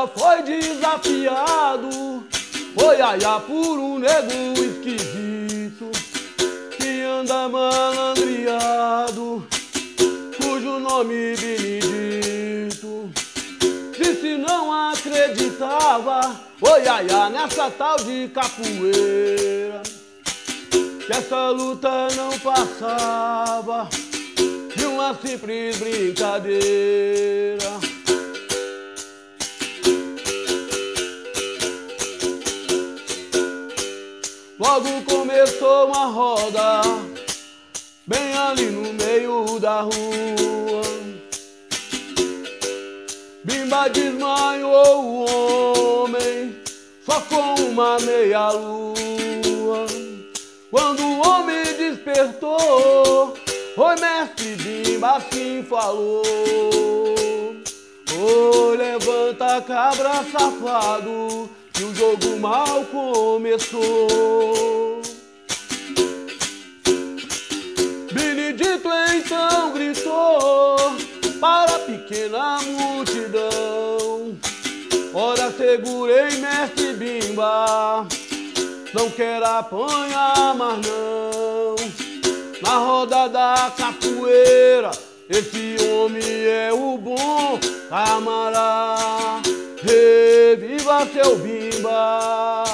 Nunca foi desafiado, foi aiá por um nego esquisito que anda malandreado, cujo nome Benedito. Disse não acreditava, foi aiá nessa tal de capoeira, que essa luta não passava de uma simples brincadeira. Logo começou uma roda, bem ali no meio da rua. Bimba desmanhou o homem, só com uma meia lua. Quando o homem despertou, oi mestre Bimba assim falou: oi, levanta cabra safado, que o jogo mal começou. Benedito então gritou para a pequena multidão: ora segurei mestre Bimba, não quero apanhar mais não. Na roda da capoeira, esse homem é o bom camarada. Reviva seu Bimba,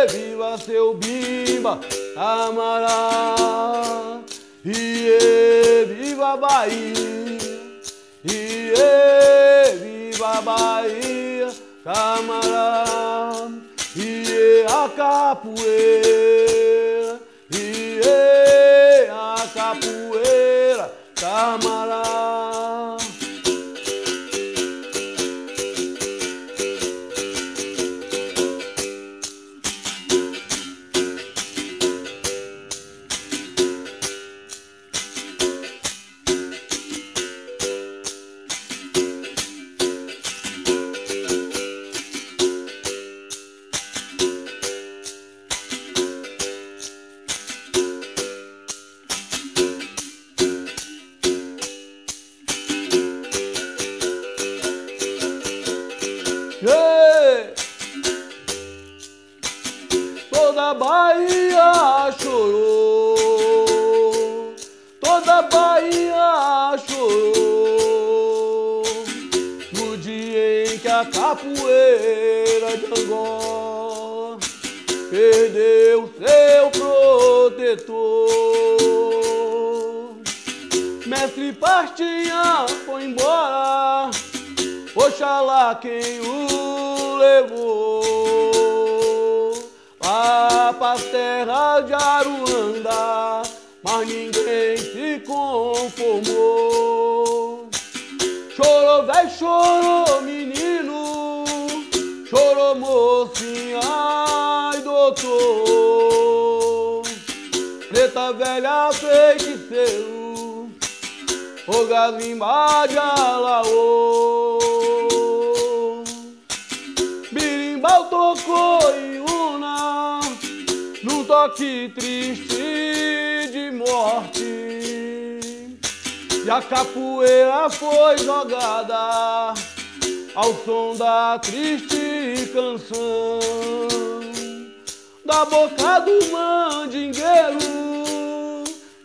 viva seu Bimba, camarada. Viva a Bahia, viva a Bahia, camarada. A capoeira, a capoeira, camarada. Toda a Bahia chorou, toda a Bahia chorou, no dia em que a capoeira de Angola perdeu seu protetor. Mestre Pastinha foi embora, oxalá quem o levou lá pras terras de Aruanda, mas ninguém se conformou. Chorou véi, chorou menino, chorou mocinha e doutor. Preta velha feiticeiro, o Galimba de Alaô. Birimbau tocou e una, num toque triste de morte, e a capoeira foi jogada ao som da triste canção da boca do mandingueiro,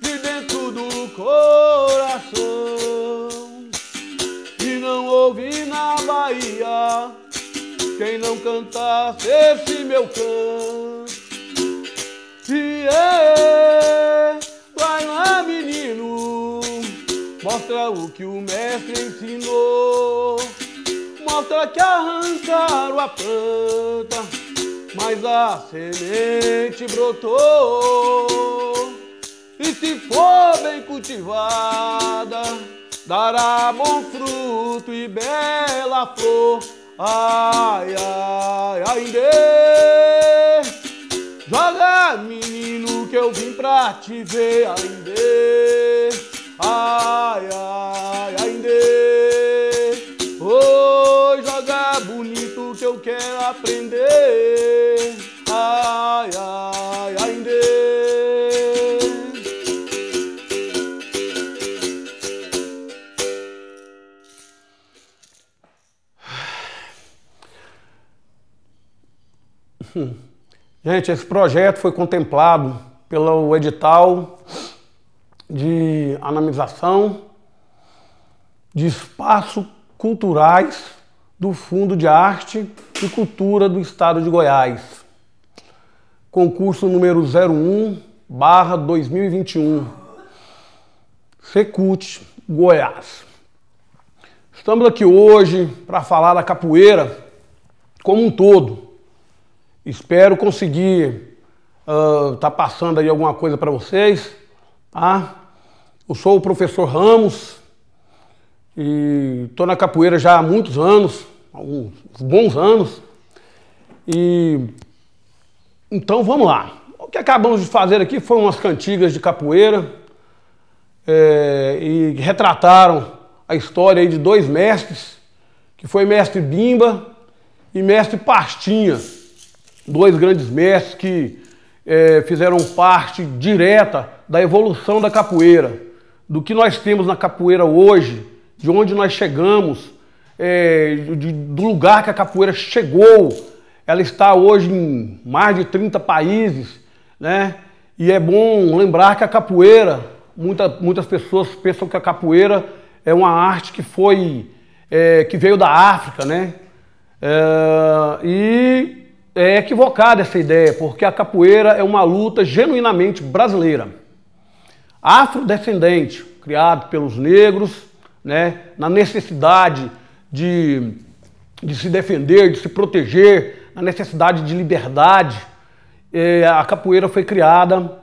de dentro do coração. E não ouvi na Bahia quem não cantasse esse meu canto. Vai lá menino, mostra o que o mestre ensinou. Mostra que arrancaram a planta, mas a semente brotou. E se for bem cultivada, dará bom fruto e bela flor. Ai, ai, ai, joga menino que eu vim pra te ver, ai, ai, ai, ai, oi, joga bonito que eu quero aprender, ai, ai, ai, Gente, esse projeto foi contemplado pelo edital de anamização de espaços culturais do Fundo de Arte e Cultura do Estado de Goiás. Concurso número 01/2021. Secult, Goiás. Estamos aqui hoje para falar da capoeira como um todo. Espero conseguir tá passando aí alguma coisa para vocês, tá? Eu sou o professor Ramos e estou na capoeira já há muitos anos, alguns bons anos. E então vamos lá. O que acabamos de fazer aqui foram umas cantigas de capoeira e retrataram a história aí de dois mestres, que foi mestre Bimba e mestre Pastinha, dois grandes mestres que fizeram parte direta da evolução da capoeira, do que nós temos na capoeira hoje, de onde nós chegamos, do lugar que a capoeira chegou. Ela está hoje em mais de 30 países, né? E é bom lembrar que a capoeira, muitas pessoas pensam que a capoeira é uma arte que veio da África, né? E é equivocada essa ideia, porque a capoeira é uma luta genuinamente brasileira, afrodescendente, criado pelos negros, né? Na necessidade de se defender, de se proteger, na necessidade de liberdade. A capoeira foi criada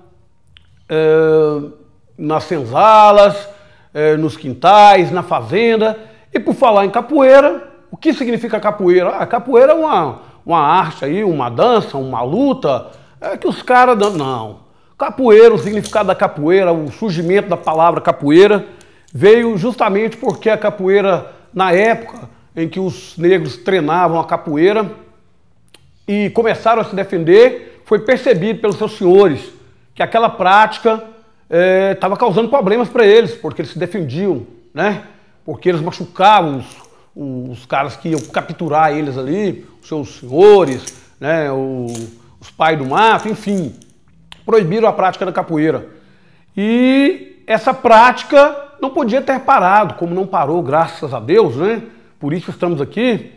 nas senzalas, nos quintais, na fazenda. E por falar em capoeira, o que significa capoeira? A capoeira é uma arte aí, uma dança, uma luta, que os caras... Não. Capoeira, o significado da capoeira, o surgimento da palavra capoeira veio justamente porque a capoeira, na época em que os negros treinavam a capoeira e começaram a se defender, foi percebido pelos seus senhores que aquela prática estava causando problemas para eles, porque eles se defendiam, né? Porque eles machucavam os caras que iam capturar eles ali, os seus senhores, né? Os pais do mato, enfim, proibiram a prática da capoeira. E essa prática não podia ter parado, como não parou, graças a Deus, né? Por isso estamos aqui.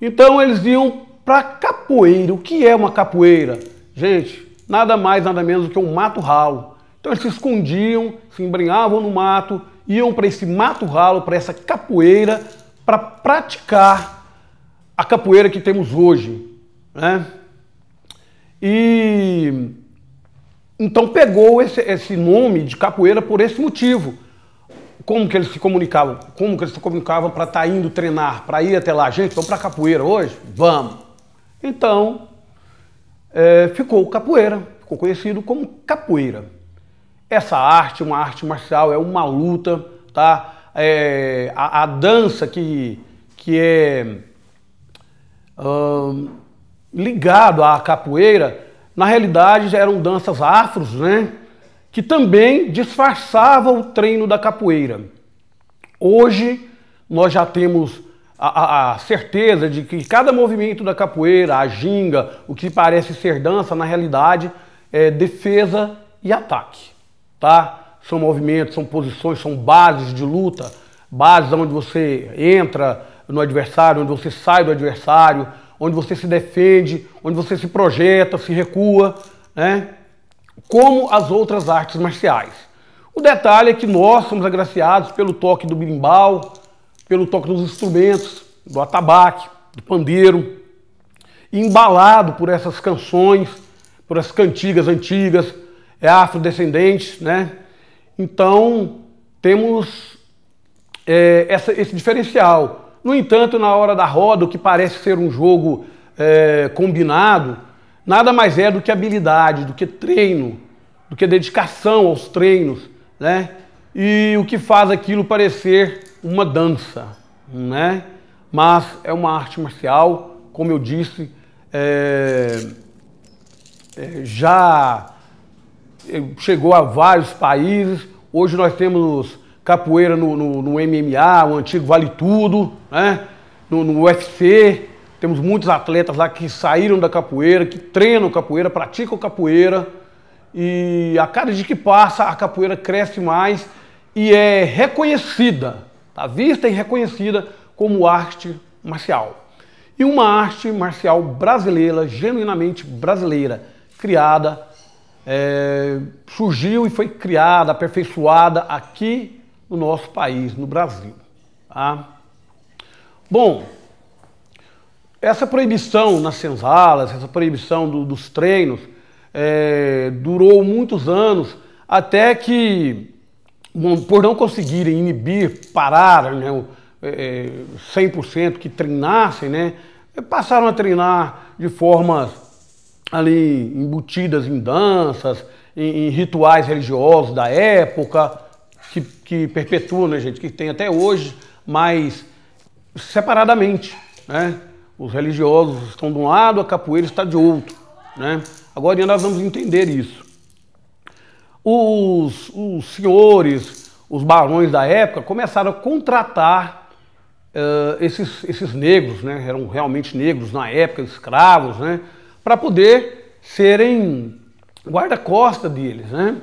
Então eles iam para capoeira. O que é uma capoeira? Gente, nada mais, nada menos do que um mato ralo. Então eles se escondiam, se embrenhavam no mato, iam para esse mato ralo, para essa capoeira, para praticar a capoeira que temos hoje, né? E então pegou esse nome de capoeira por esse motivo. Como que eles se comunicavam? Como que eles se comunicavam para estar indo treinar, para ir até lá? Gente, vamos para capoeira hoje? Vamos! Então, ficou capoeira, ficou conhecido como capoeira. Essa arte, uma arte marcial, é uma luta, tá? A dança que é ligado à capoeira, na realidade eram danças afros, né? Que também disfarçavam o treino da capoeira. Hoje nós já temos a certeza de que cada movimento da capoeira, a ginga, o que parece ser dança, na realidade é defesa e ataque, tá? São movimentos, são posições, são bases de luta, bases onde você entra no adversário, onde você sai do adversário, onde você se defende, onde você se projeta, se recua, né? Como as outras artes marciais. O detalhe é que nós somos agraciados pelo toque do berimbau, pelo toque dos instrumentos, do atabaque, do pandeiro, embalado por essas canções, por essas cantigas antigas, afrodescendentes, né? Então, temos esse diferencial. No entanto, na hora da roda, o que parece ser um jogo combinado, nada mais é do que habilidade, do que treino, do que dedicação aos treinos, né? E o que faz aquilo parecer uma dança, né? Mas é uma arte marcial, como eu disse, já chegou a vários países. Hoje nós temos capoeira no MMA, o antigo Vale Tudo, né? No UFC, Temos muitos atletas lá que saíram da capoeira, que treinam capoeira, praticam capoeira. E a cada dia que passa, a capoeira cresce mais e é reconhecida, tá vista e reconhecida como arte marcial. E uma arte marcial brasileira, genuinamente brasileira, criada, surgiu e foi criada, aperfeiçoada aqui no nosso país, no Brasil. Tá? Bom, essa proibição nas senzalas, essa proibição dos treinos, durou muitos anos, até que, por não conseguirem inibir, parar, né, 100% que treinassem, né, passaram a treinar de formas ali embutidas em danças, em rituais religiosos da época, que perpetuam, né, gente, que tem até hoje, mas separadamente, né? Os religiosos estão de um lado, a capoeira está de outro, né? Agora nós vamos entender isso. Os senhores, os barões da época começaram a contratar esses negros, né? Eram realmente negros na época, escravos, né? Para poder serem guarda-costa deles, né?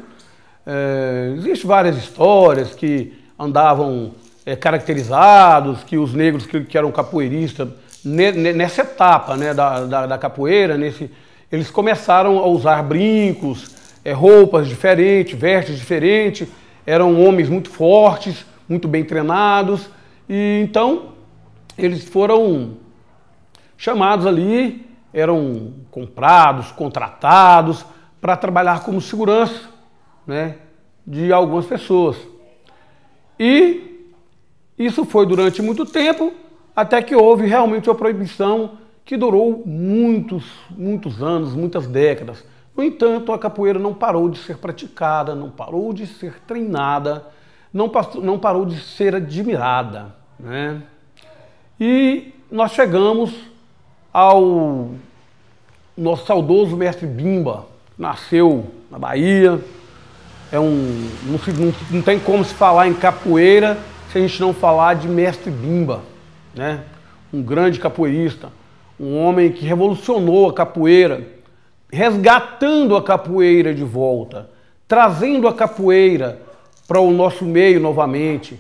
Existem várias histórias que andavam caracterizados, que os negros que eram capoeiristas, nessa etapa, né, da capoeira, eles começaram a usar brincos, roupas diferentes, vestes diferentes, eram homens muito fortes, muito bem treinados, e então eles foram chamados ali, eram comprados, contratados para trabalhar como segurança, né, de algumas pessoas. E isso foi durante muito tempo, até que houve realmente uma proibição que durou muitos anos, muitas décadas. No entanto, a capoeira não parou de ser praticada, não parou de ser treinada, não parou de ser admirada, né? E nós chegamos ao nosso saudoso mestre Bimba, que nasceu na Bahia. Não tem como se falar em capoeira se a gente não falar de mestre Bimba, né? Um grande capoeirista, um homem que revolucionou a capoeira, resgatando a capoeira de volta, trazendo a capoeira para o nosso meio novamente,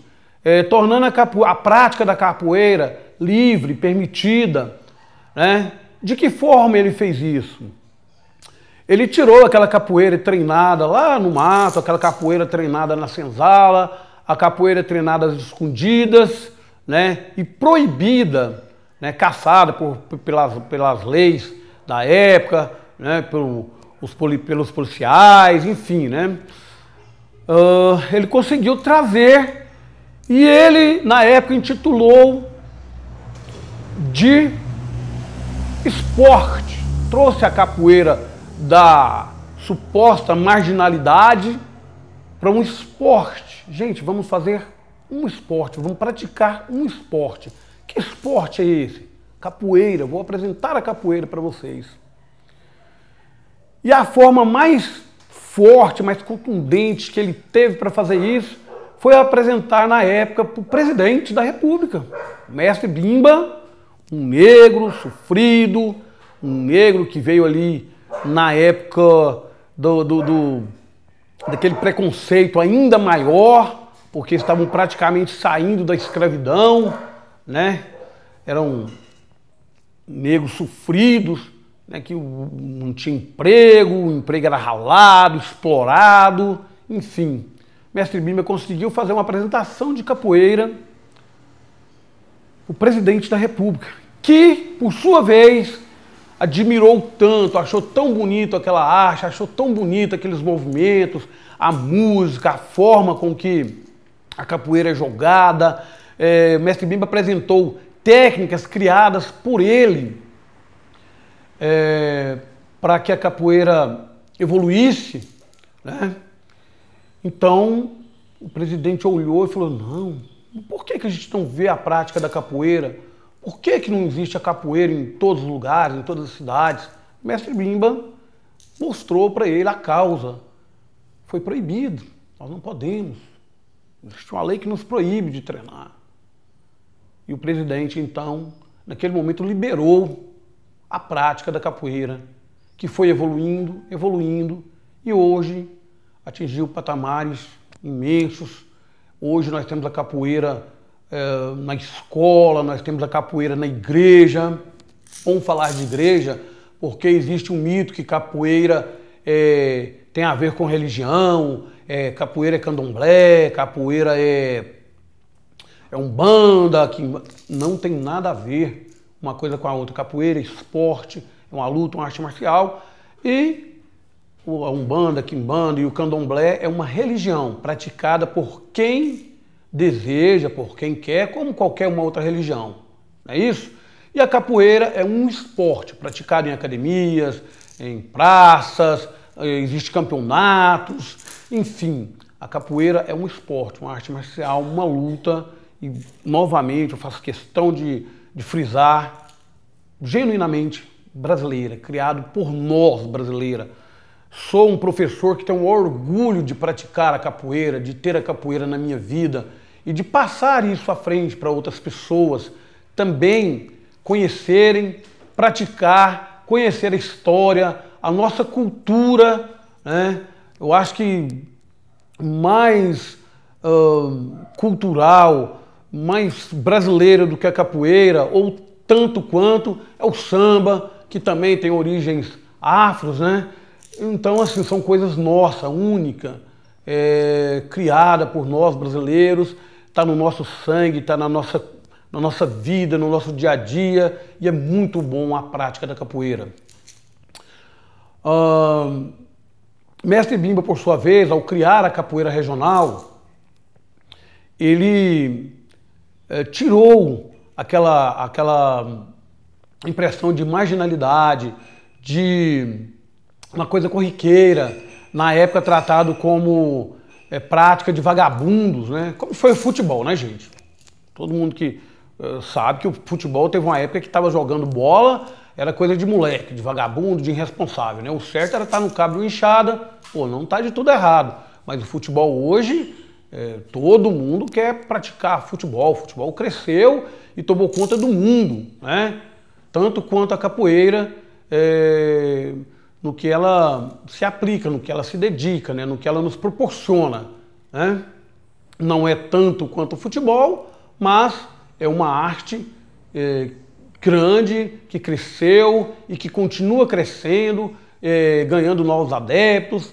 tornando a prática da capoeira livre, permitida, né? De que forma ele fez isso? Ele tirou aquela capoeira treinada lá no mato, aquela capoeira treinada na senzala, a capoeira treinada às escondidas, né, e proibida, né, caçada pelas leis da época, né, pelos policiais, enfim, né. Ele conseguiu trazer e ele, na época, intitulou de esporte. Trouxe a capoeira da suposta marginalidade para um esporte. Gente, vamos fazer um esporte, vamos praticar um esporte. Que esporte é esse? Capoeira. Vou apresentar a capoeira para vocês. E a forma mais forte, mais contundente que ele teve para fazer isso foi apresentar na época para o presidente da República, o mestre Bimba, um negro sofrido, um negro que veio ali na época daquele preconceito ainda maior, porque estavam praticamente saindo da escravidão, né? Eram negros sofridos, né? Que não tinha emprego, o emprego era ralado, explorado, enfim. Mestre Bimba conseguiu fazer uma apresentação de capoeira o presidente da República, que, por sua vez, admirou tanto, achou tão bonito aquela arte, achou tão bonito aqueles movimentos, a música, a forma com que a capoeira é jogada. Mestre Bimba apresentou técnicas criadas por ele para que a capoeira evoluísse, né? Então, o presidente olhou e falou, não, por que a gente não vê a prática da capoeira? Por que não existe a capoeira em todos os lugares, em todas as cidades? O mestre Bimba mostrou para ele a causa. Foi proibido, nós não podemos. Existe uma lei que nos proíbe de treinar. E o presidente, então, naquele momento liberou a prática da capoeira, que foi evoluindo, evoluindo, e hoje atingiu patamares imensos. Hoje nós temos a capoeira na escola, nós temos a capoeira na igreja. Vamos falar de igreja porque existe um mito que capoeira tem a ver com religião, capoeira é candomblé, capoeira é umbanda, que não tem nada a ver uma coisa com a outra. Capoeira é esporte, é uma luta, uma arte marcial, e a umbanda, quimbanda e o candomblé é uma religião praticada por quem deseja, por quem quer, como qualquer uma outra religião, não é isso? E a capoeira é um esporte praticado em academias, em praças, existem campeonatos, enfim. A capoeira é um esporte, uma arte marcial, uma luta, e novamente eu faço questão de frisar, genuinamente brasileira, criado por nós brasileira. Sou um professor que tem um orgulho de praticar a capoeira, de ter a capoeira na minha vida e de passar isso à frente para outras pessoas também conhecerem, praticar, conhecer a história, a nossa cultura, né? Eu acho que mais cultural, mais brasileira do que a capoeira, ou tanto quanto, é o samba, que também tem origens afros, né? Então, assim, são coisas nossas, única, criada por nós brasileiros, está no nosso sangue, está na nossa vida, no nosso dia a dia, e é muito bom a prática da capoeira. Mestre Bimba, por sua vez, ao criar a capoeira regional, ele tirou aquela impressão de marginalidade, de uma coisa corriqueira, na época tratado como prática de vagabundos, né? Como foi o futebol, né, gente? Todo mundo que sabe que o futebol teve uma época que estava jogando bola, era coisa de moleque, de vagabundo, de irresponsável, né? O certo era estar no cabo de uma enxada, pô, não está de tudo errado. Mas o futebol hoje, todo mundo quer praticar futebol. O futebol cresceu e tomou conta do mundo, né? Tanto quanto a capoeira, no que ela se aplica, no que ela se dedica, né? No que ela nos proporciona, né? Não é tanto quanto o futebol, mas é uma arte grande, que cresceu e que continua crescendo, ganhando novos adeptos,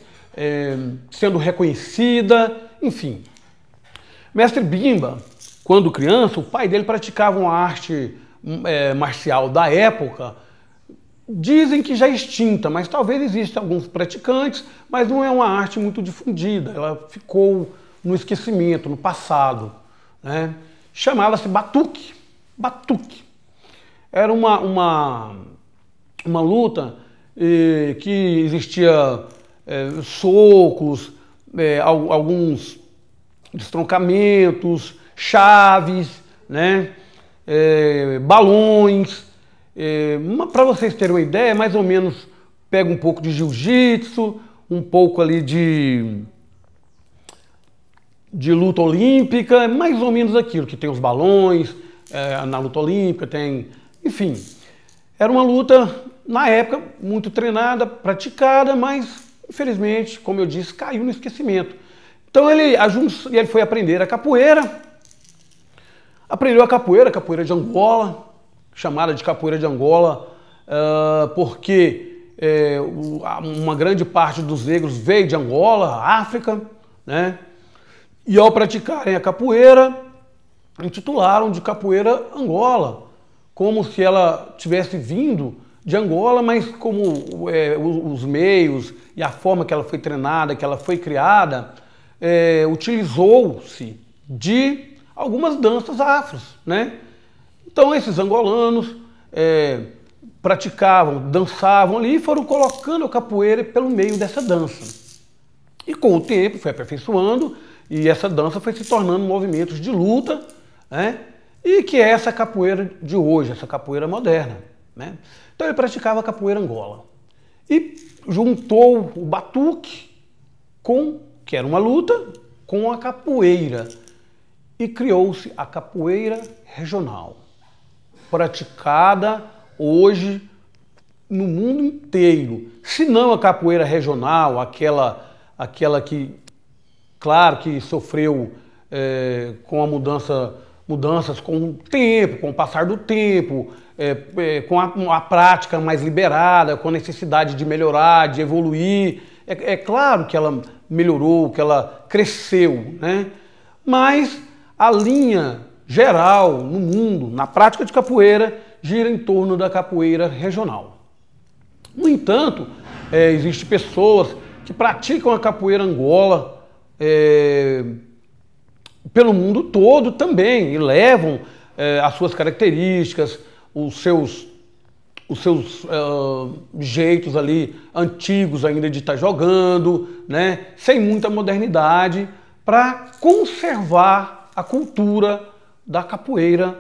sendo reconhecida, enfim. Mestre Bimba, quando criança, o pai dele praticava uma arte marcial da época, dizem que já extinta, mas talvez existam alguns praticantes, mas não é uma arte muito difundida, ela ficou no esquecimento, no passado, né? Chamava-se batuque. Batuque. Era uma luta que existia socos, alguns destroncamentos, chaves, né? Balões. Para vocês terem uma ideia, mais ou menos pega um pouco de jiu-jitsu, um pouco ali de luta olímpica, mais ou menos aquilo, que tem os balões, na luta olímpica tem, enfim. Era uma luta, na época, muito treinada, praticada, mas, infelizmente, como eu disse, caiu no esquecimento. Então ele foi aprender a capoeira, aprendeu a capoeira de Angola, chamada de capoeira de Angola, porque uma grande parte dos negros veio de Angola, África, né? E ao praticarem a capoeira, intitularam de capoeira Angola, como se ela tivesse vindo de Angola, mas como os meios e a forma que ela foi treinada, que ela foi criada, utilizou-se de algumas danças afros, né? Então esses angolanos praticavam, dançavam ali e foram colocando a capoeira pelo meio dessa dança. E com o tempo foi aperfeiçoando e essa dança foi se tornando movimentos de luta, né? E que é essa capoeira de hoje, essa capoeira moderna, né? Então ele praticava a capoeira Angola e juntou o batuque que era uma luta, com a capoeira e criou-se a capoeira regional. praticada hoje no mundo inteiro. Se não a capoeira regional, aquela que, claro, que sofreu com a mudanças com o tempo, com o passar do tempo, com a prática mais liberada, com a necessidade de melhorar, de evoluir. É claro que ela melhorou, que ela cresceu, né? Mas a linha geral no mundo, na prática de capoeira, gira em torno da capoeira regional. No entanto, existem pessoas que praticam a capoeira Angola pelo mundo todo também e levam as suas características, os seus jeitos ali antigos ainda de estar jogando, né, sem muita modernidade, para conservar a cultura da capoeira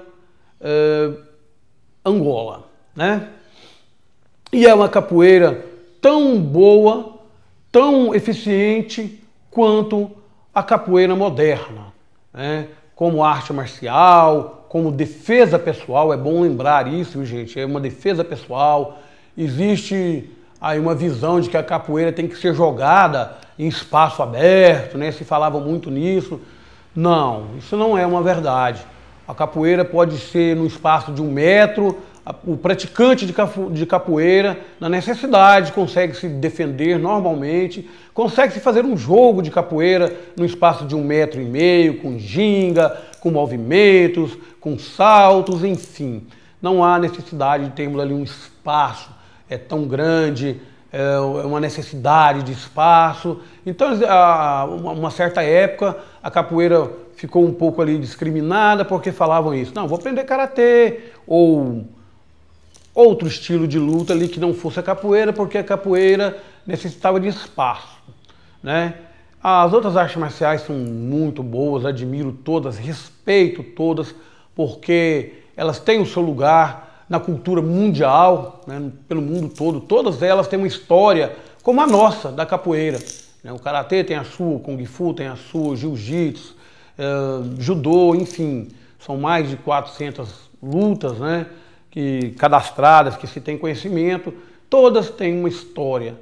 Angola, né? E é uma capoeira tão boa, tão eficiente quanto a capoeira moderna, né? Como arte marcial, como defesa pessoal, é bom lembrar isso, gente, é uma defesa pessoal. Existe aí uma visão de que a capoeira tem que ser jogada em espaço aberto, né? Se falava muito nisso. Não, isso não é uma verdade. A capoeira pode ser no espaço de 1 metro, o praticante de capoeira, na necessidade, consegue se defender normalmente, consegue se fazer um jogo de capoeira no espaço de 1,5 metros, com ginga, com movimentos, com saltos, enfim. Não há necessidade de termos ali um espaço tão grande, uma necessidade de espaço. Então, uma certa época, a capoeira ficou um pouco ali discriminada porque falavam isso. Não, vou aprender karatê ou outro estilo de luta ali que não fosse a capoeira, porque a capoeira necessitava de espaço, né? As outras artes marciais são muito boas, admiro todas, respeito todas, porque elas têm o seu lugar na cultura mundial, né, pelo mundo todo. Todas elas têm uma história como a nossa, da capoeira, né? O karatê tem a sua, o kung fu tem a sua, o jiu-jitsu, judô, enfim, são mais de 400 lutas, né, cadastradas, que se tem conhecimento. Todas têm uma história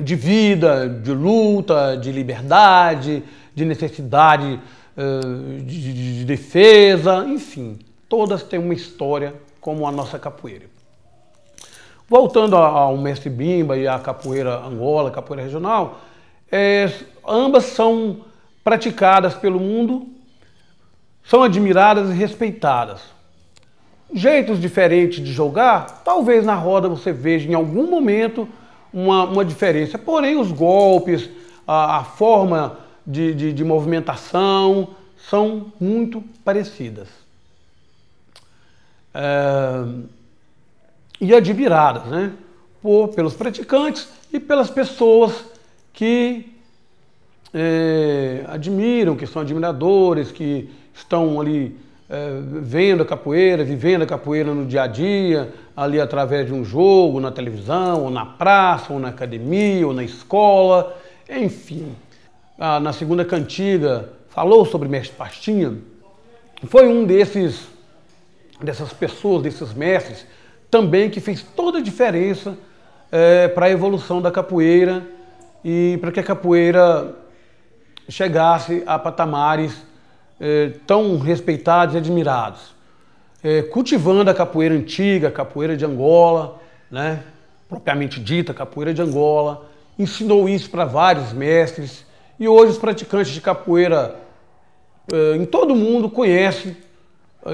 de vida, de luta, de liberdade, de necessidade de defesa, enfim, todas têm uma história como a nossa capoeira. Voltando ao mestre Bimba e à capoeira Angola, capoeira regional, ambas são praticadas pelo mundo, são admiradas e respeitadas. Jeitos diferentes de jogar, talvez na roda você veja em algum momento uma diferença, porém os golpes, a forma de movimentação são muito parecidas. E admiradas, né, pelos praticantes e pelas pessoas que admiram, que são admiradores, que estão ali vendo a capoeira, vivendo a capoeira no dia a dia, ali através de um jogo, na televisão, ou na praça, ou na academia, ou na escola, enfim. Na segunda cantiga falou sobre mestre Pastinha, foi um dessas pessoas, desses mestres, também que fez toda a diferença para a evolução da capoeira e para que a capoeira chegasse a patamares tão respeitados e admirados. Cultivando a capoeira antiga, a capoeira de Angola, né, propriamente dita, capoeira de Angola, ensinou isso para vários mestres e hoje os praticantes de capoeira em todo o mundo conhecem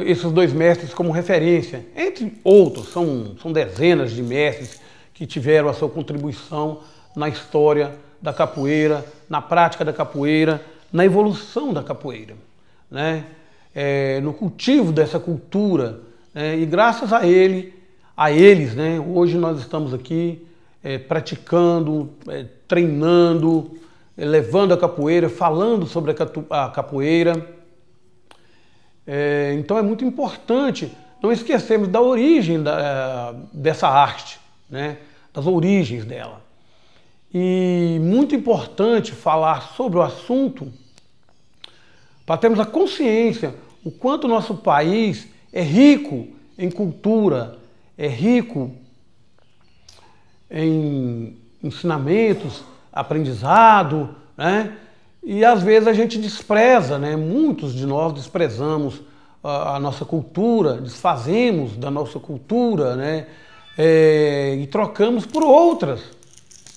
esses dois mestres como referência, entre outros, são dezenas de mestres que tiveram a sua contribuição na história da capoeira, na prática da capoeira, na evolução da capoeira, né? No cultivo dessa cultura, né? E graças a eles, né? Hoje nós estamos aqui praticando, treinando, levando a capoeira, falando sobre a capoeira. Então é muito importante não esquecermos da origem dessa arte, né? Das origens dela. E muito importante falar sobre o assunto para termos a consciência o quanto o nosso país é rico em cultura, é rico em ensinamentos, aprendizado, né? E às vezes a gente despreza, né? Muitos de nós desprezamos a nossa cultura, desfazemos da nossa cultura, né? E trocamos por outras,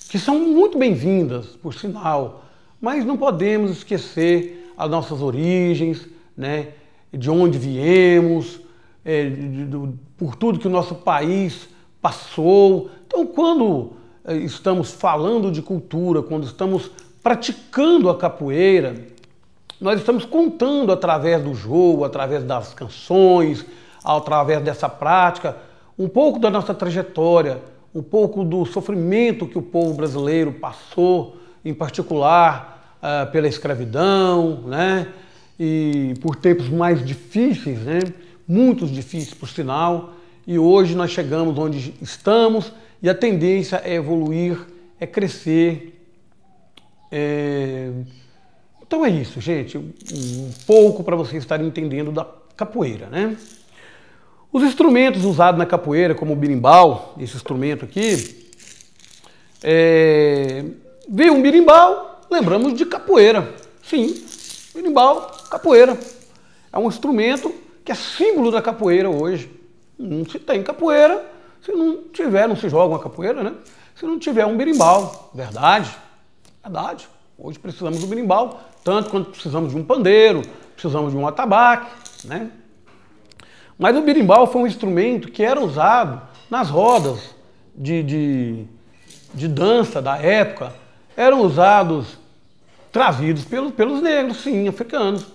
que são muito bem-vindas, por sinal, mas não podemos esquecer as nossas origens, né? De onde viemos, por tudo que o nosso país passou. Então, quando estamos falando de cultura, quando estamos praticando a capoeira, nós estamos contando através do jogo, através das canções, através dessa prática, um pouco da nossa trajetória, um pouco do sofrimento que o povo brasileiro passou, em particular pela escravidão, né? E por tempos mais difíceis, né? Muito difíceis, por sinal, e hoje nós chegamos onde estamos e a tendência é evoluir, é crescer. Então é isso, gente, um pouco para vocês estarem entendendo da capoeira, né? Os instrumentos usados na capoeira, como o berimbau, esse instrumento aqui, vê um berimbau, lembramos de capoeira. Sim, berimbau, capoeira. É um instrumento que é símbolo da capoeira hoje. Não se tem capoeira, se não tiver, não se joga uma capoeira, né? Se não tiver um berimbau, verdade, verdade. Hoje precisamos do berimbau, tanto quanto precisamos de um pandeiro, precisamos de um atabaque, né? Mas o berimbau foi um instrumento que era usado nas rodas de dança da época, eram usados, trazidos pelos negros, sim, africanos.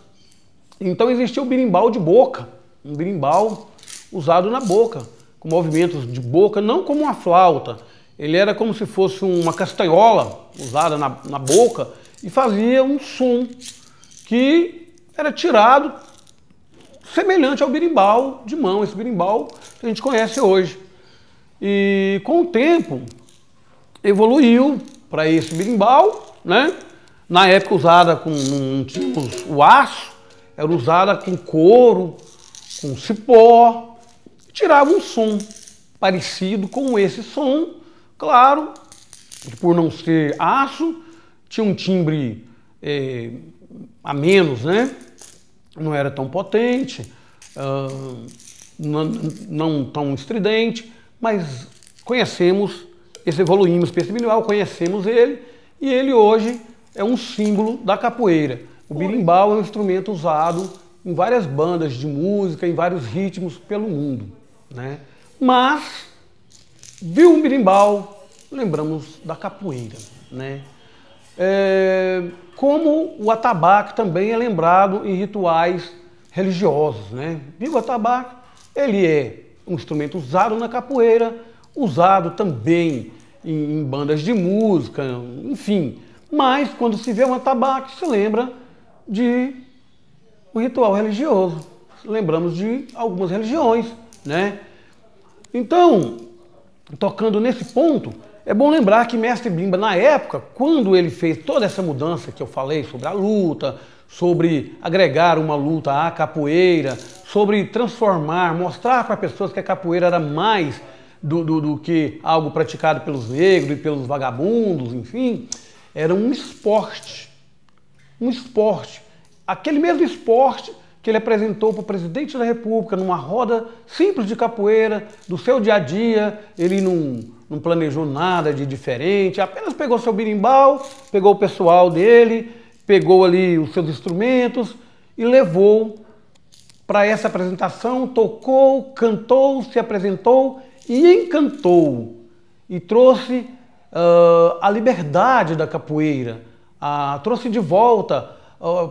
Então existia o berimbau de boca, um berimbau usado na boca, com movimentos de boca, não como uma flauta. Ele era como se fosse uma castanhola usada na boca e fazia um som que era tirado semelhante ao berimbau de mão, esse berimbau que a gente conhece hoje. E com o tempo evoluiu para esse berimbau, né? Na época usada com o aço, era usada com couro, com cipó, tirava um som parecido com esse som, claro, por não ser aço, tinha um timbre a menos, né? Não era tão potente, não tão estridente, mas conhecemos, evoluímos para esse berimbau, conhecemos ele, e ele hoje é um símbolo da capoeira. O berimbau é um instrumento usado em várias bandas de música, em vários ritmos pelo mundo, né? Mas, viu um berimbau, lembramos da capoeira, né? Como o atabaque também é lembrado em rituais religiosos, né? Viu o atabaque? Ele é um instrumento usado na capoeira, usado também em bandas de música, enfim. Mas quando se vê um atabaque, se lembra de um ritual religioso. Lembramos de algumas religiões, né? Então, tocando nesse ponto, é bom lembrar que Mestre Bimba, na época, quando ele fez toda essa mudança que eu falei sobre a luta, sobre agregar uma luta à capoeira, sobre transformar, mostrar para pessoas que a capoeira era mais do que algo praticado pelos negros e pelos vagabundos, enfim, era um esporte. Um esporte. Aquele mesmo esporte que ele apresentou para o presidente da República numa roda simples de capoeira, do seu dia a dia, ele não planejou nada de diferente, apenas pegou seu berimbau, pegou o pessoal dele, pegou ali os seus instrumentos e levou para essa apresentação, tocou, cantou, se apresentou e encantou. E trouxe a liberdade da capoeira, trouxe de volta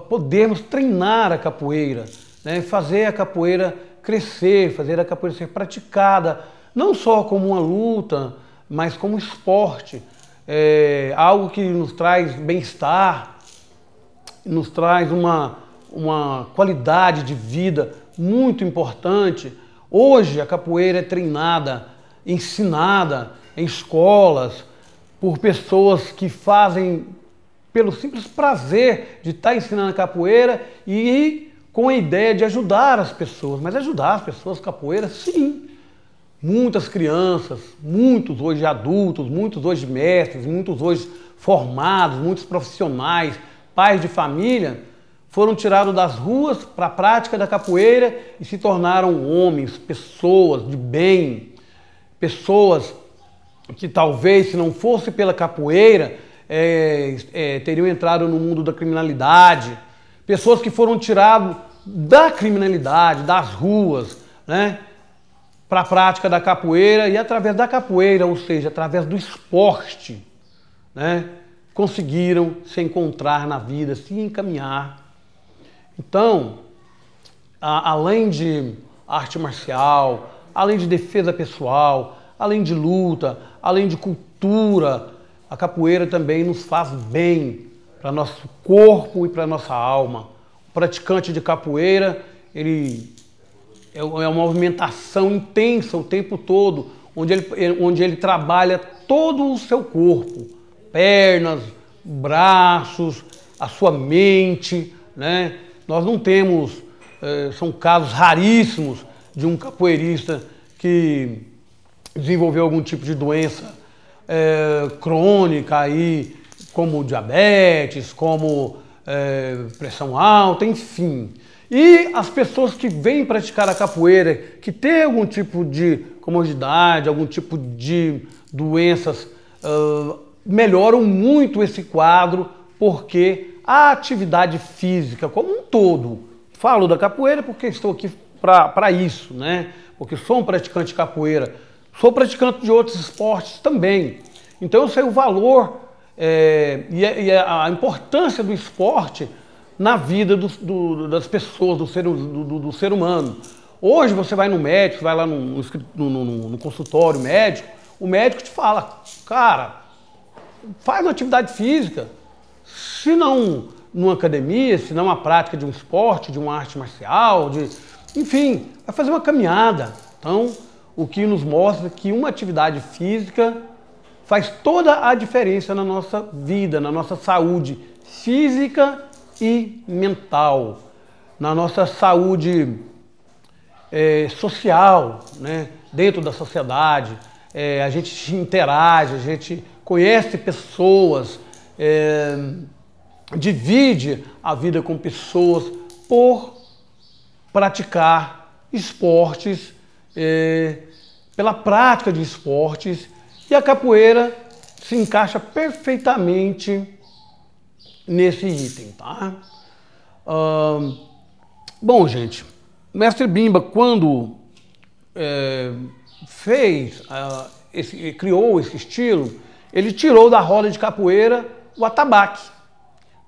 podermos treinar a capoeira, né? Fazer a capoeira crescer, fazer a capoeira ser praticada, não só como uma luta, mas como esporte, algo que nos traz bem-estar, nos traz uma qualidade de vida muito importante. Hoje a capoeira é treinada, ensinada em escolas, por pessoas que fazem pelo simples prazer de estar ensinando a capoeira e com a ideia de ajudar as pessoas. Mas ajudar as pessoas capoeira, sim. Muitas crianças, muitos hoje adultos, muitos hoje mestres, muitos hoje formados, muitos profissionais, pais de família, foram tirados das ruas para a prática da capoeira e se tornaram homens, pessoas de bem, pessoas que talvez, se não fosse pela capoeira, teriam entrado no mundo da criminalidade, pessoas que foram tiradas da criminalidade, das ruas, né, para a prática da capoeira e através da capoeira, ou seja, através do esporte, né, conseguiram se encontrar na vida, se encaminhar. Então, além de arte marcial, além de defesa pessoal, além de luta, além de cultura, a capoeira também nos faz bem para nosso corpo e para nossa alma. O praticante de capoeira, ele é uma movimentação intensa o tempo todo, onde ele trabalha todo o seu corpo, pernas, braços, a sua mente, né? Nós não temos, são casos raríssimos de um capoeirista que desenvolveu algum tipo de doença crônica, aí, como diabetes, como pressão alta, enfim. E as pessoas que vêm praticar a capoeira, que têm algum tipo de comorbidade, algum tipo de doenças, melhoram muito esse quadro, porque a atividade física como um todo, falo da capoeira porque estou aqui para isso, né? Porque sou um praticante de capoeira, sou praticante de outros esportes também. Então eu sei o valor e a importância do esporte na vida das pessoas, do ser humano. Hoje você vai no médico, vai lá no consultório médico, o médico te fala, cara, faz uma atividade física, se não numa academia, se não uma prática de um esporte, de uma arte marcial, enfim, vai fazer uma caminhada. Então, o que nos mostra que uma atividade física faz toda a diferença na nossa vida, na nossa saúde física e mental, na nossa saúde social, né? Dentro da sociedade. A gente interage, a gente conhece pessoas, divide a vida com pessoas por praticar esportes, pela prática de esportes, e a capoeira se encaixa perfeitamente nesse item, tá? Bom, gente, o mestre Bimba, quando criou esse estilo, ele tirou da roda de capoeira o atabaque,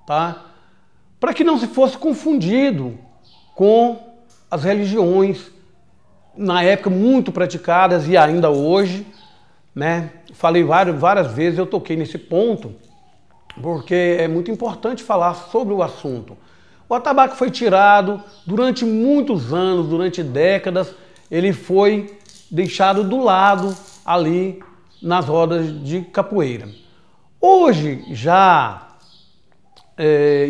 tá? Para que não se fosse confundido com as religiões, na época muito praticadas e ainda hoje, né? Falei várias vezes, eu toquei nesse ponto, porque é muito importante falar sobre o assunto. O atabaque foi tirado durante muitos anos, durante décadas, ele foi deixado do lado ali nas rodas de capoeira. Hoje já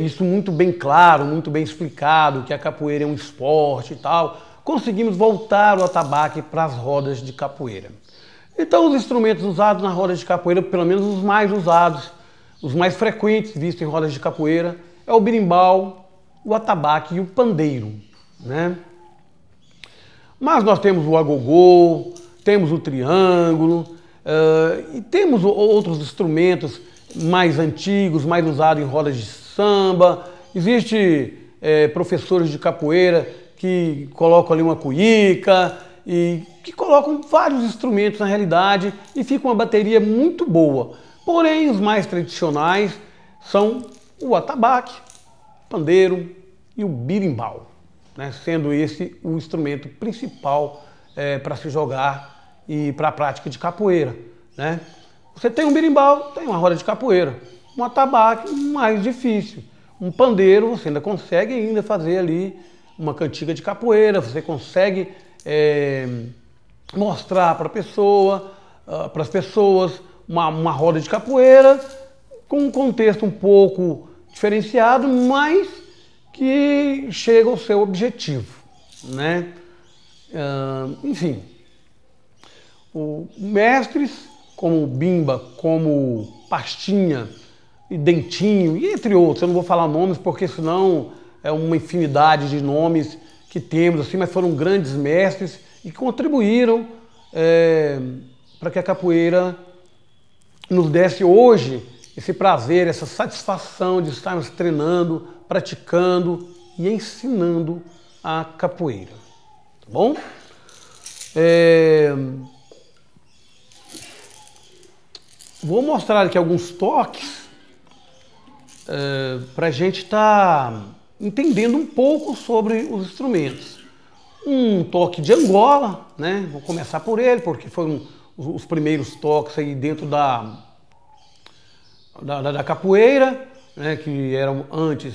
isso muito bem claro, muito bem explicado, que a capoeira é um esporte e tal, conseguimos voltar o atabaque para as rodas de capoeira. Então os instrumentos usados na roda de capoeira, pelo menos os mais usados, os mais frequentes vistos em rodas de capoeira, é o berimbau, o atabaque e o pandeiro, né? Mas nós temos o agogô, temos o triângulo, e temos outros instrumentos mais antigos, mais usados em rodas de samba. Existem professores de capoeira que colocam ali uma cuíca e que colocam vários instrumentos na realidade e fica uma bateria muito boa. Porém, os mais tradicionais são o atabaque, o pandeiro e o berimbau, né? Sendo esse o instrumento principal para se jogar e para a prática de capoeira, né? Você tem um berimbau, tem uma roda de capoeira. Um atabaque, mais difícil. Um pandeiro, você ainda consegue fazer ali uma cantiga de capoeira, você consegue mostrar para as pessoas uma roda de capoeira com um contexto um pouco diferenciado, mas que chega ao seu objetivo, né? Enfim, mestres como Bimba, como Pastinha e Dentinho, e entre outros, eu não vou falar nomes porque senão é uma infinidade de nomes que temos, assim, mas foram grandes mestres e contribuíram para que a capoeira nos desse hoje esse prazer, essa satisfação de estarmos treinando, praticando e ensinando a capoeira, tá bom? Vou mostrar aqui alguns toques para a gente estar entendendo um pouco sobre os instrumentos. Um toque de Angola, né? Vou começar por ele, porque foram os primeiros toques aí dentro da capoeira, né? Que eram antes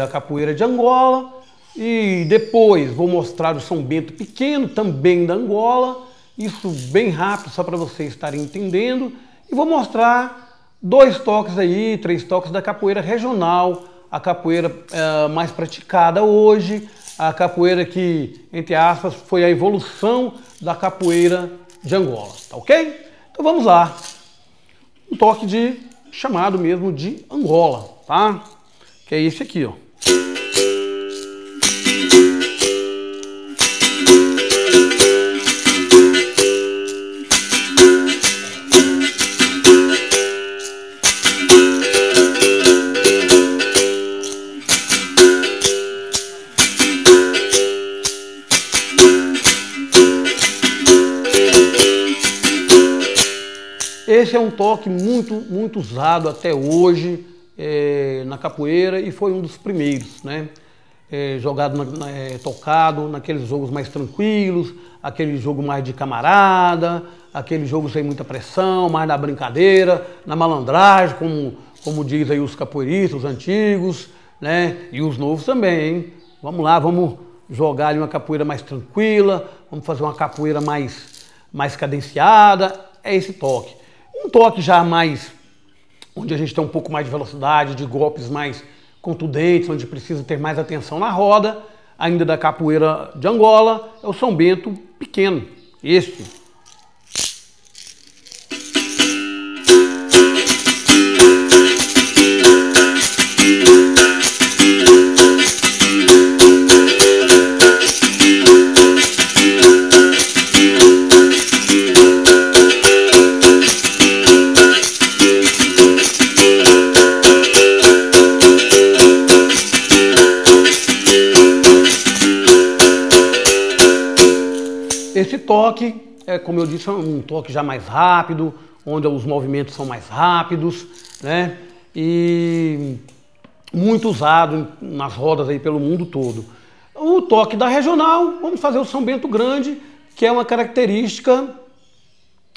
a capoeira de Angola. E depois vou mostrar o São Bento pequeno, também da Angola. Isso bem rápido, só para vocês estarem entendendo. E vou mostrar 2 toques aí, 3 toques da capoeira regional, a capoeira mais praticada hoje, a capoeira que, entre aspas, foi a evolução da capoeira de Angola, tá ok? Então vamos lá. Um toque chamado mesmo de Angola, tá? Que é esse aqui, ó. Esse é um toque muito usado até hoje na capoeira e foi um dos primeiros, né? Jogado, tocado naqueles jogos mais tranquilos, aquele jogo mais de camarada, aquele jogo sem muita pressão, mais na brincadeira, na malandragem, como diz aí os capoeiristas, os antigos, né? E os novos também, hein? Vamos lá, vamos jogar ali uma capoeira mais tranquila, vamos fazer uma capoeira mais cadenciada, é esse toque. Um toque já mais, onde a gente tem um pouco mais de velocidade, de golpes mais contundentes, onde precisa ter mais atenção na roda, ainda da capoeira de Angola, é o São Bento pequeno, este. Esse toque, como eu disse, é um toque já mais rápido, onde os movimentos são mais rápidos, né? E muito usado nas rodas aí pelo mundo todo. O toque da regional, vamos fazer o São Bento Grande, que é uma característica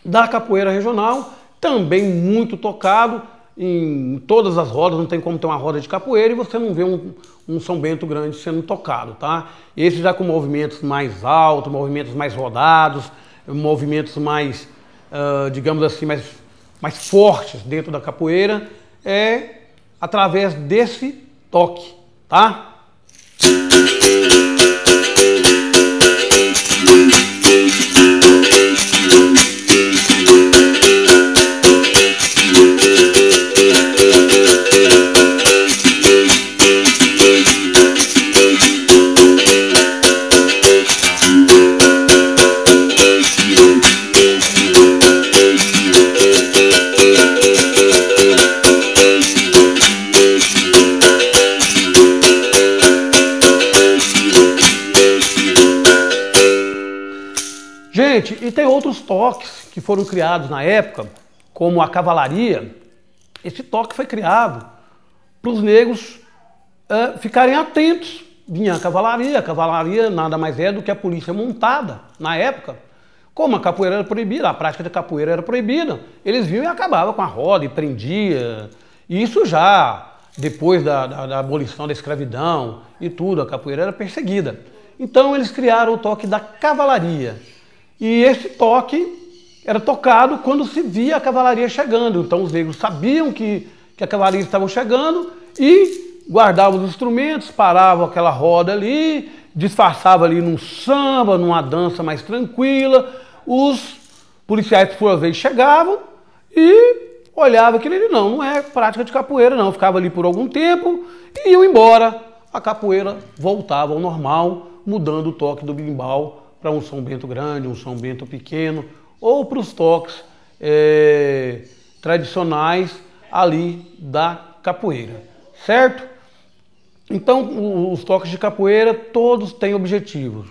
da capoeira regional, também muito tocado em todas as rodas, não tem como ter uma roda de capoeira e você não vê um São Bento Grande sendo tocado, tá? Esse já com movimentos mais altos, movimentos mais rodados, movimentos mais, digamos assim, mais fortes dentro da capoeira, é através desse toque, tá? Gente, e tem outros toques que foram criados na época, como a cavalaria. Esse toque foi criado para os negros ficarem atentos. Vinha a cavalaria nada mais é do que a polícia montada na época. Como a capoeira era proibida, a prática da capoeira era proibida, eles vinham e acabavam com a roda e prendia. E isso já depois da abolição da escravidão e tudo, a capoeira era perseguida. Então eles criaram o toque da cavalaria. E esse toque era tocado quando se via a cavalaria chegando. Então os negros sabiam que a cavalaria estava chegando e guardava os instrumentos, parava aquela roda ali, disfarçava ali num samba, numa dança mais tranquila. Os policiais, por sua vez, chegavam e olhavam aquilo ali. Não é prática de capoeira, não. Ficava ali por algum tempo e iam embora. A capoeira voltava ao normal, mudando o toque do berimbau para um São Bento grande, um São Bento pequeno, ou para os toques tradicionais ali da capoeira, certo? Então, os toques de capoeira todos têm objetivos.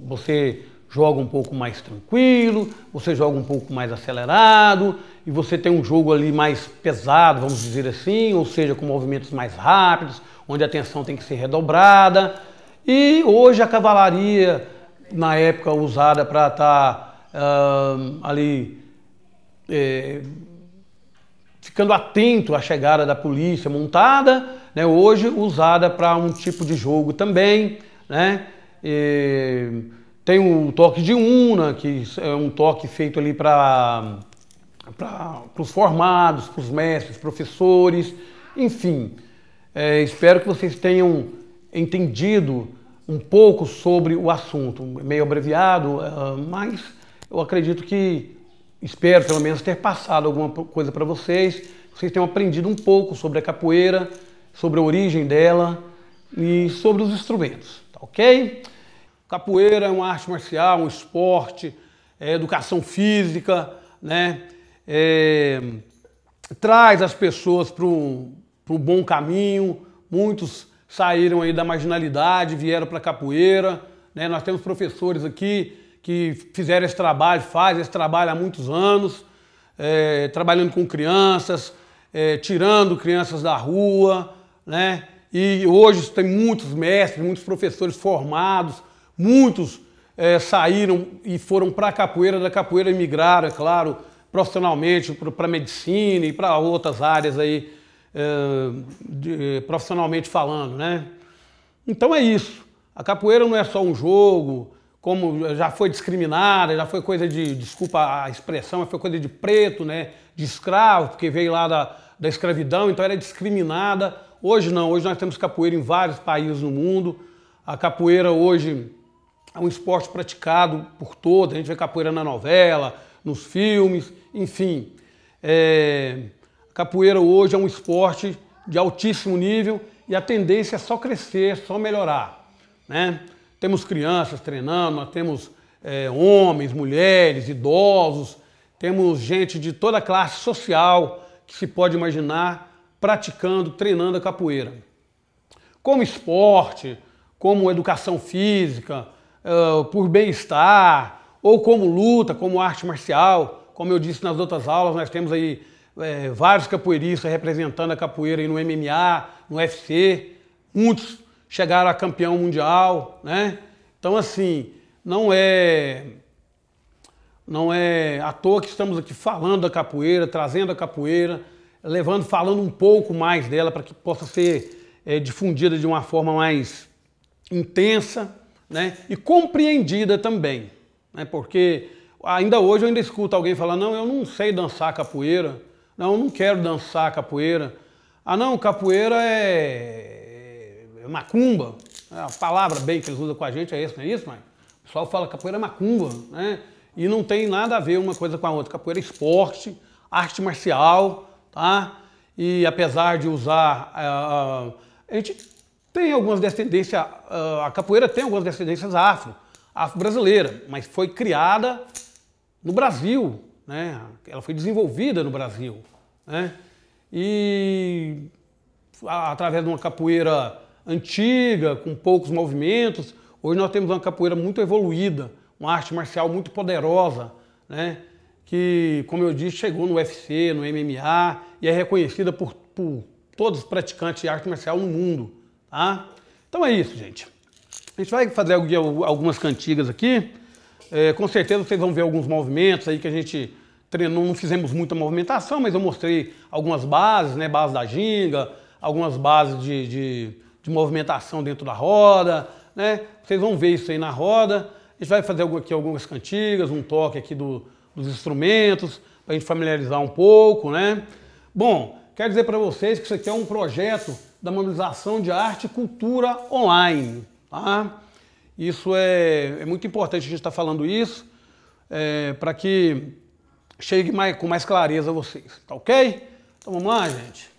Você joga um pouco mais tranquilo, você joga um pouco mais acelerado, e você tem um jogo ali mais pesado, vamos dizer assim, ou seja, com movimentos mais rápidos, onde a atenção tem que ser redobrada. E hoje a cavalaria, na época usada para estar ali ficando atento à chegada da polícia montada, né, hoje usada para um tipo de jogo também, né? Tem o toque de una, que é um toque feito ali para os formados, para os mestres, professores, enfim. Espero que vocês tenham entendido um pouco sobre o assunto, meio abreviado, mas eu acredito que, espero pelo menos ter passado alguma coisa para vocês, vocês tenham aprendido um pouco sobre a capoeira, sobre a origem dela e sobre os instrumentos, tá ok? Capoeira é uma arte marcial, um esporte, educação física, né? Traz as pessoas para um bom caminho. Muitos saíram aí da marginalidade, vieram para a capoeira, né? Nós temos professores aqui que fizeram esse trabalho, fazem esse trabalho há muitos anos, trabalhando com crianças, tirando crianças da rua, né? E hoje tem muitos mestres, muitos professores formados, muitos saíram e foram para a capoeira, da capoeira migraram, é claro, profissionalmente para a medicina e para outras áreas aí, profissionalmente falando, né? Então é isso. A capoeira não é só um jogo, como já foi discriminada, já foi coisa de, desculpa a expressão, mas foi coisa de preto, né? De escravo, porque veio lá da escravidão, então era discriminada. Hoje não, hoje nós temos capoeira em vários países no mundo. A capoeira hoje é um esporte praticado por todos, a gente vê capoeira na novela, nos filmes, enfim. A capoeira hoje é um esporte de altíssimo nível e a tendência é só crescer, só melhorar, né? Temos crianças treinando, nós temos homens, mulheres, idosos, temos gente de toda a classe social que se pode imaginar praticando, treinando a capoeira. Como esporte, como educação física, por bem-estar, ou como luta, como arte marcial. Como eu disse nas outras aulas, nós temos aí vários capoeiristas representando a capoeira aí no MMA, no UFC, muitos chegaram a campeão mundial, né? Então, assim, não é à toa que estamos aqui falando da capoeira, trazendo a capoeira, falando um pouco mais dela para que possa ser difundida de uma forma mais intensa, né? E compreendida também, né? Porque ainda hoje eu ainda escuto alguém falar: não, eu não sei dançar capoeira, não, eu não quero dançar capoeira. Ah, não, capoeira é macumba. A palavra bem que eles usam com a gente é essa, não é isso, mãe? O pessoal fala que capoeira é macumba, né? E não tem nada a ver uma coisa com a outra. Capoeira é esporte, arte marcial, tá? E apesar de usar... a gente tem algumas descendências... a capoeira tem algumas descendências afro-brasileira, mas foi criada no Brasil, né? Ela foi desenvolvida no Brasil, né? E através de uma capoeira antiga, com poucos movimentos, hoje nós temos uma capoeira muito evoluída, uma arte marcial muito poderosa, né? Que, como eu disse, chegou no UFC, no MMA e é reconhecida por todos os praticantes de arte marcial no mundo, tá? Então é isso, gente. A gente vai fazer algumas cantigas aqui. Com certeza vocês vão ver alguns movimentos aí que a gente treinou, não fizemos muita movimentação, mas eu mostrei algumas bases, né? Base da ginga, algumas bases de movimentação dentro da roda, né? Vocês vão ver isso aí na roda. A gente vai fazer aqui algumas cantigas, um toque aqui dos instrumentos, para a gente familiarizar um pouco, né? Bom, quero dizer para vocês que isso aqui é um projeto da mobilização de arte e cultura online. Tá? Isso é muito importante a gente estar falando isso, para que chegue com mais clareza a vocês. Tá ok? Então vamos lá, gente.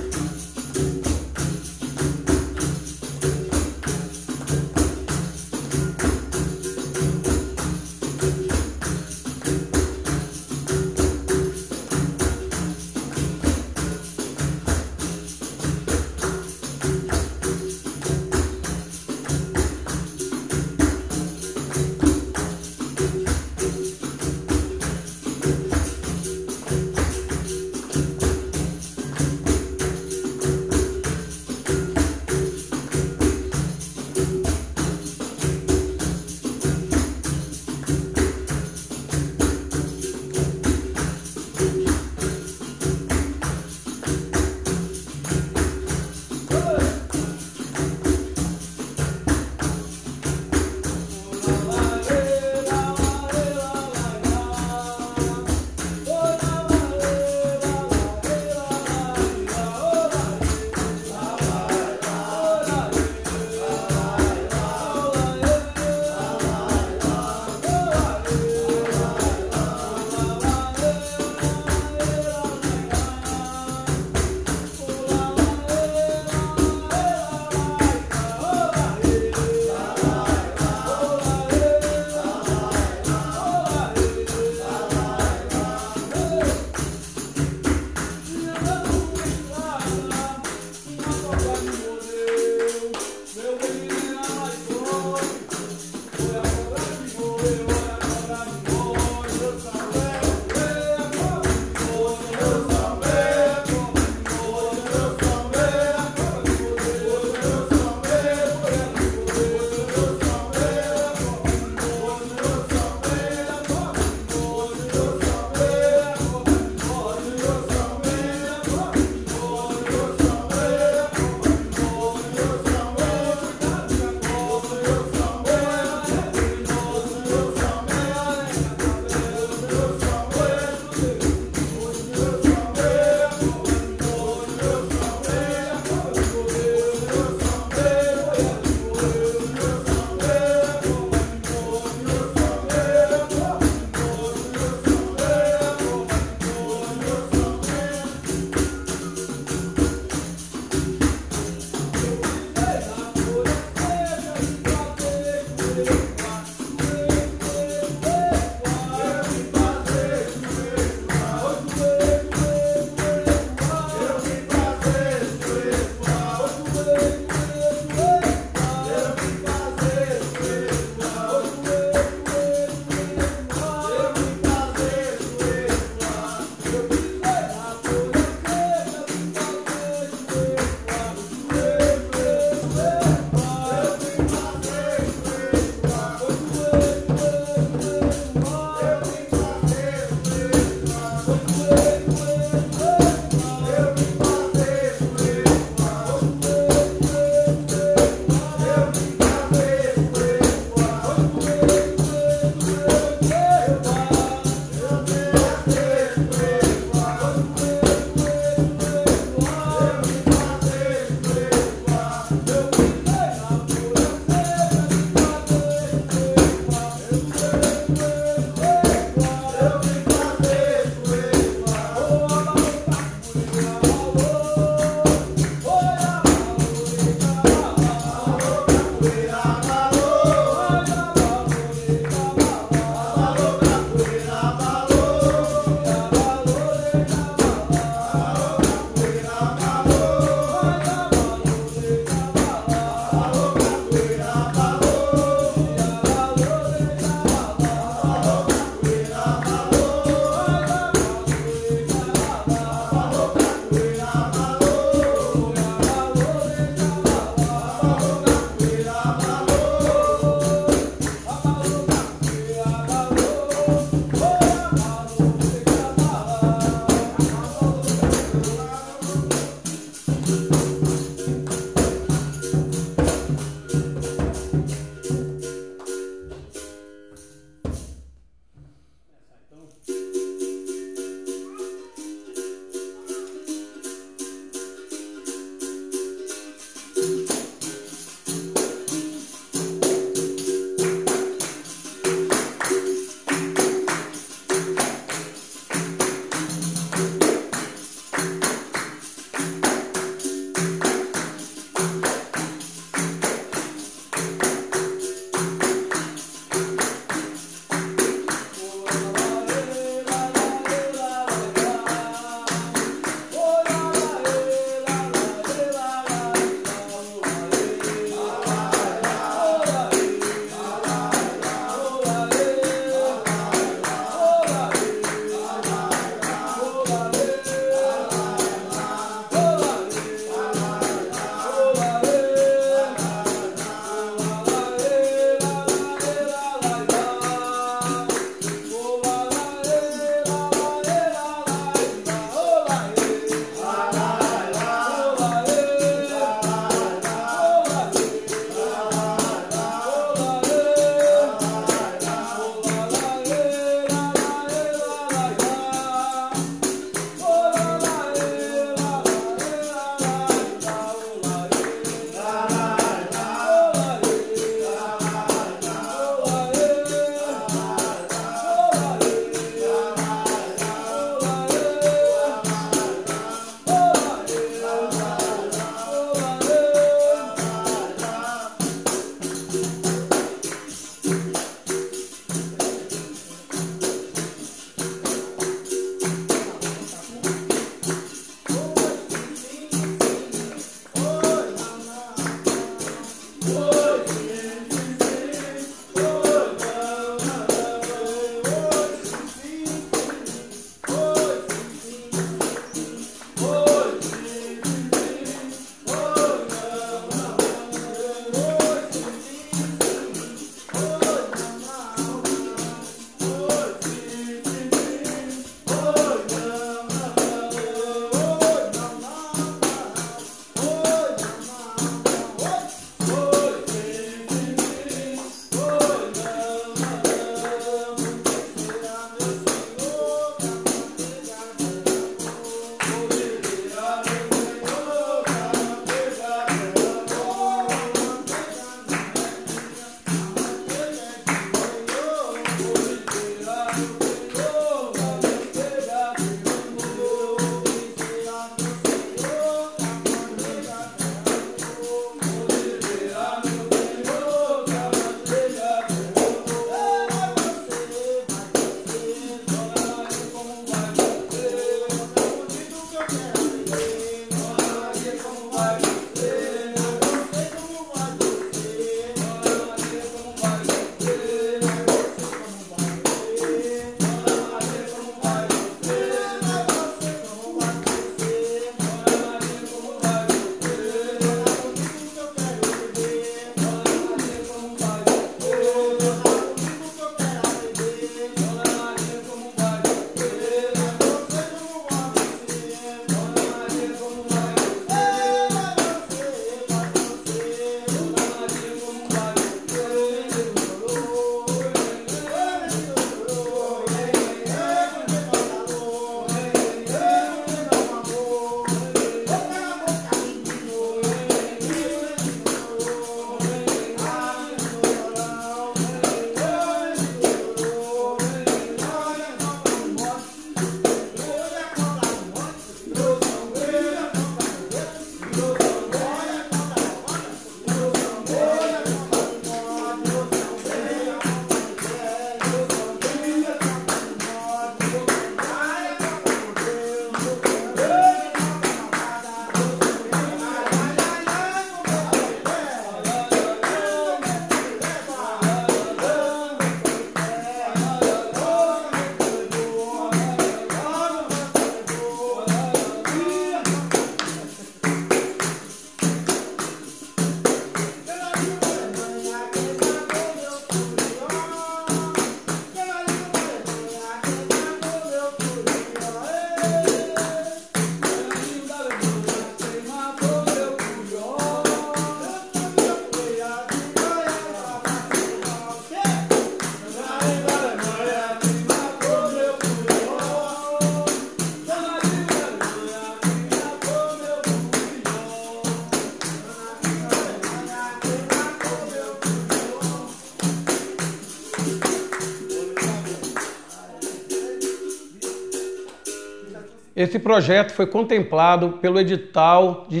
Esse projeto foi contemplado pelo edital de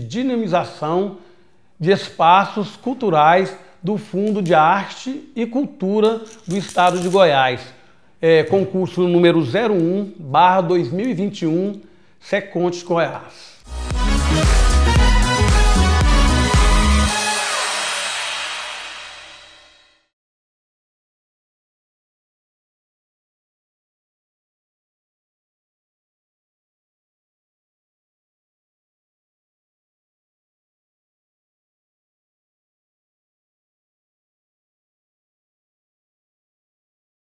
dinamização de espaços culturais do Fundo de Arte e Cultura do Estado de Goiás, concurso número 01/2021, Secontes Goiás.